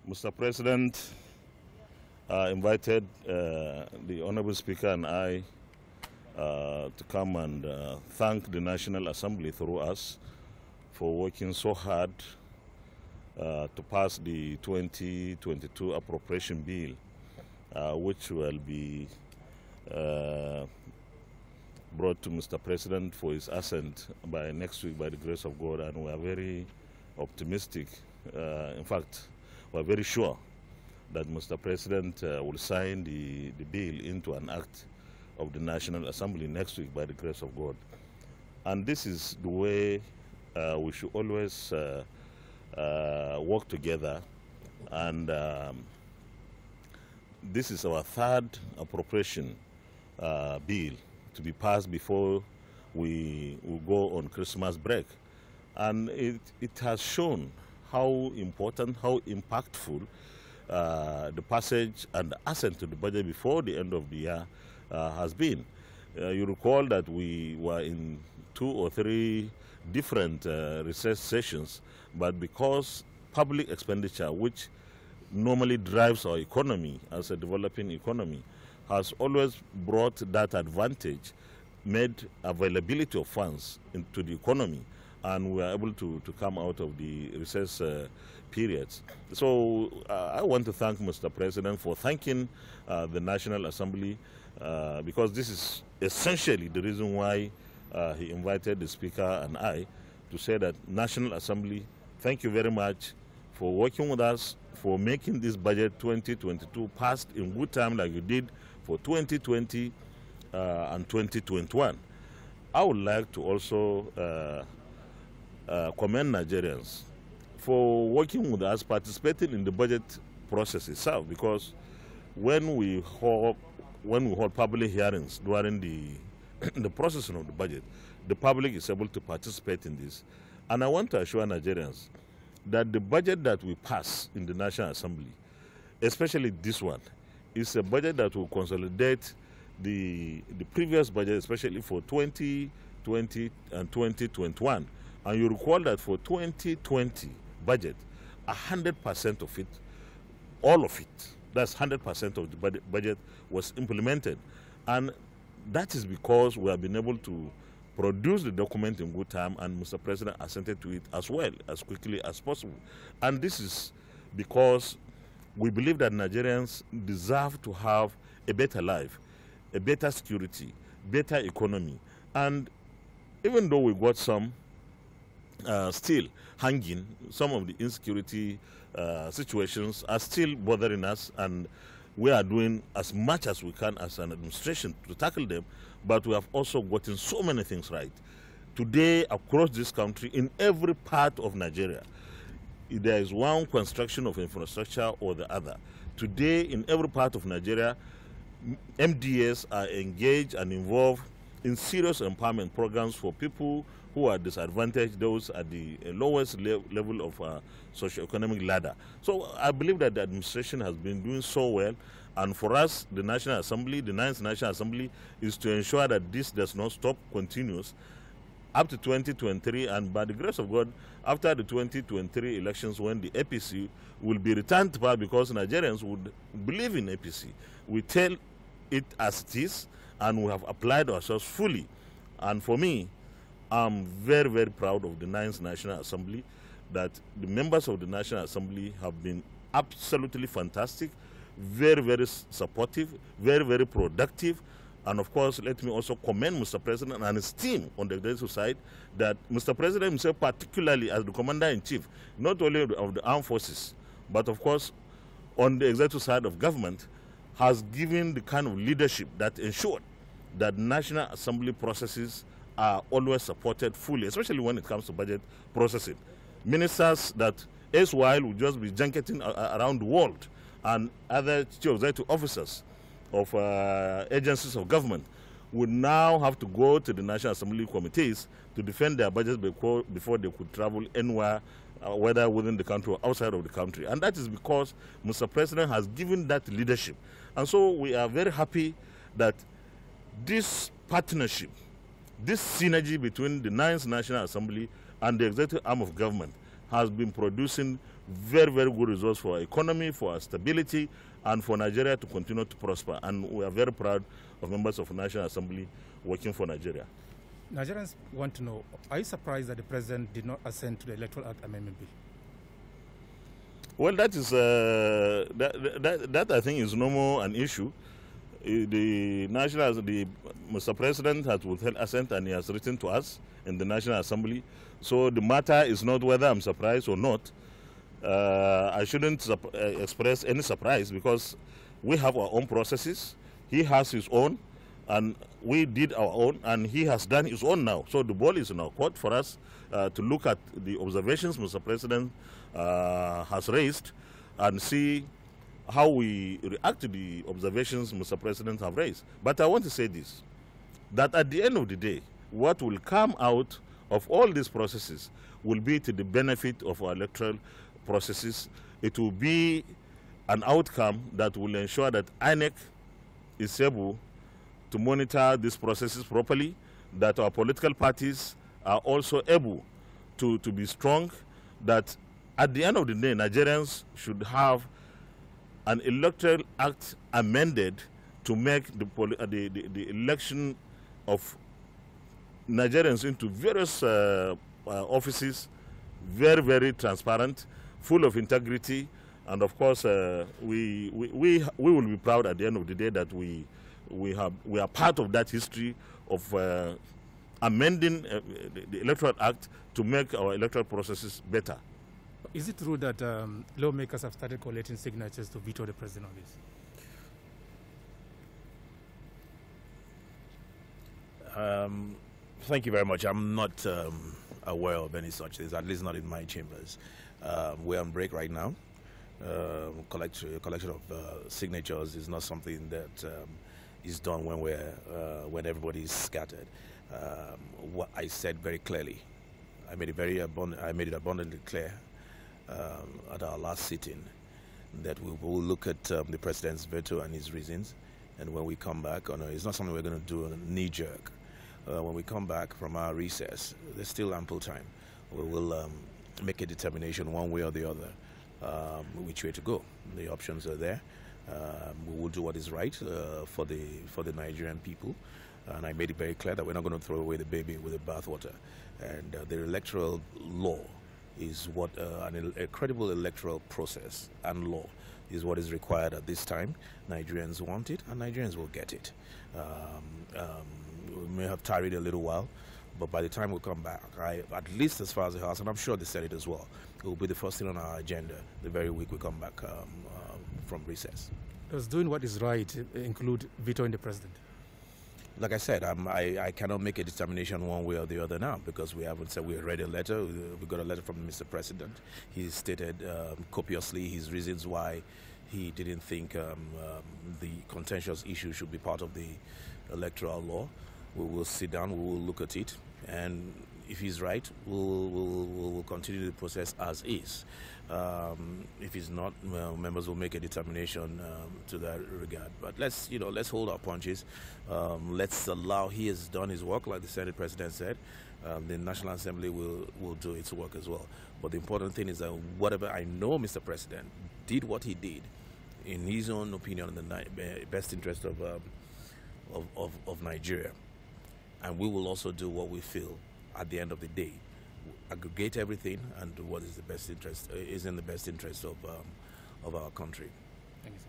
Mr. President invited the Honorable Speaker and I to come and thank the National Assembly through us for working so hard to pass the 2022 appropriation bill, which will be brought to Mr. President for his assent by next week by the grace of God, and we are very optimistic. In fact, we are very sure that Mr. President will sign the bill into an act of the National Assembly next week by the grace of God. And this is the way we should always work together. And this is our third appropriation bill to be passed before we go on Christmas break. And it has shown how important, how impactful the passage and the assent to the budget before the end of the year has been. You recall that we were in 2 or 3 different recess sessions, but because public expenditure, which normally drives our economy as a developing economy, has always brought that advantage, made availability of funds into the economy, and we are able to come out of the recess periods. So I want to thank Mr. President for thanking the National Assembly because this is essentially the reason why he invited the Speaker and I to say that National Assembly, thank you very much for working with us, for making this budget 2022 passed in good time like you did for 2020 and 2021. I would like to also commend Nigerians for working with us, participating in the budget process itself, because when we hold public hearings during the processing of the budget, the public is able to participate in this. And I want to assure Nigerians that the budget that we pass in the National Assembly, especially this one, is a budget that will consolidate the previous budget, especially for 2020 and 2021. And you recall that for 2020 budget, 100% of it, all of it, that's 100% of the budget was implemented. And that is because we have been able to produce the document in good time, and Mr. President assented to it as well, as quickly as possible. And this is because we believe that Nigerians deserve to have a better life, a better security, better economy. And even though we got some still hanging, some of the insecurity situations are still bothering us, and we are doing as much as we can as an administration to tackle them, but we have also gotten so many things right. Today, across this country, in every part of Nigeria, there is one construction of infrastructure or the other. Today, in every part of Nigeria, MDS are engaged and involved in serious empowerment programs for people who are disadvantaged, those at the lowest level of socioeconomic ladder. So I believe that the administration has been doing so well, and for us, the National Assembly, the 9th National Assembly, is to ensure that this does not stop, continues up to 2023, and by the grace of God, after the 2023 elections, when the APC will be returned to power, because Nigerians would believe in APC. We tell it as it is, and we have applied ourselves fully. And for me, I'm very, very proud of the 9th National Assembly, that the members of the National Assembly have been absolutely fantastic, very, very supportive, very, very productive. And of course, let me also commend Mr. President and his team on the executive side, that Mr. President himself, particularly as the Commander-in-Chief, not only of the armed forces, but of course, on the executive side of government, has given the kind of leadership that ensured that National Assembly processes are always supported fully, especially when it comes to budget processing. Ministers that erstwhile would just be junketing around the world, and other chief executive officers of agencies of government would now have to go to the National Assembly committees to defend their budgets before they could travel anywhere, whether within the country or outside of the country. And that is because Mr. President has given that leadership. And so we are very happy that this partnership, this synergy between the 9th National Assembly and the executive arm of government has been producing very, very good results for our economy, for our stability, and for Nigeria to continue to prosper. And we are very proud of members of the National Assembly working for Nigeria. Nigerians want to know, are you surprised that the president did not assent to the Electoral Act Amendment Bill? Well, that is that I think is no more an issue. Mr. President has withheld assent, and he has written to us in the National Assembly. So the matter is not whether I'm surprised or not. I shouldn't express any surprise because we have our own processes. He has his own, and we did our own, and he has done his own now. So the ball is in our court for us to look at the observations Mr. President has raised and see how we react to the observations Mr. President have raised. But I want to say this, that at the end of the day, what will come out of all these processes will be to the benefit of our electoral processes. It will be an outcome that will ensure that INEC is able to monitor these processes properly, that our political parties are also able to be strong, that at the end of the day, Nigerians should have an electoral act amended to make the election of Nigerians into various offices very, very transparent, full of integrity, and of course we will be proud at the end of the day that we are part of that history of amending the Electoral Act to make our electoral processes better. Is it true that lawmakers have started collating signatures to veto the president on this? Thank you very much. I'm not aware of any such things, at least not in my chambers. We're on break right now. Collection of signatures is not something that is done when everybody is scattered. What I said very clearly, I made it abundantly clear at our last sitting that we will look at the president's veto and his reasons, and when we come back, it's not something we're going to do on a knee-jerk. When we come back from our recess, there's still ample time. We will make a determination one way or the other which way to go. The options are there. We will do what is right for the Nigerian people, and I made it very clear that we're not going to throw away the baby with the bathwater. And the electoral law is what a credible electoral process and law is what is required at this time. Nigerians want it, and Nigerians will get it. We may have tarried a little while, but by the time we come back, at least as far as the House, and I'm sure the Senate as well, it will be the first thing on our agenda the very week we come back from recess. Does doing what is right include vetoing the president? Like I said, I cannot make a determination one way or the other now because we haven't said we read a letter. We got a letter from Mr. President. He stated copiously his reasons why he didn't think the contentious issue should be part of the electoral law. We will sit down, we will look at it, and if he's right, we'll continue the process as is. If he's not, members will make a determination to that regard. But let's hold our punches. Let's allow he has done his work, like the Senate President said. The National Assembly will do its work as well. But the important thing is that whatever I know, Mr. President did what he did in his own opinion in the best interest of Nigeria, and we will also do what we feel at the end of the day. Aggregate everything and do what is in the best interest of our country. Thank you, sir.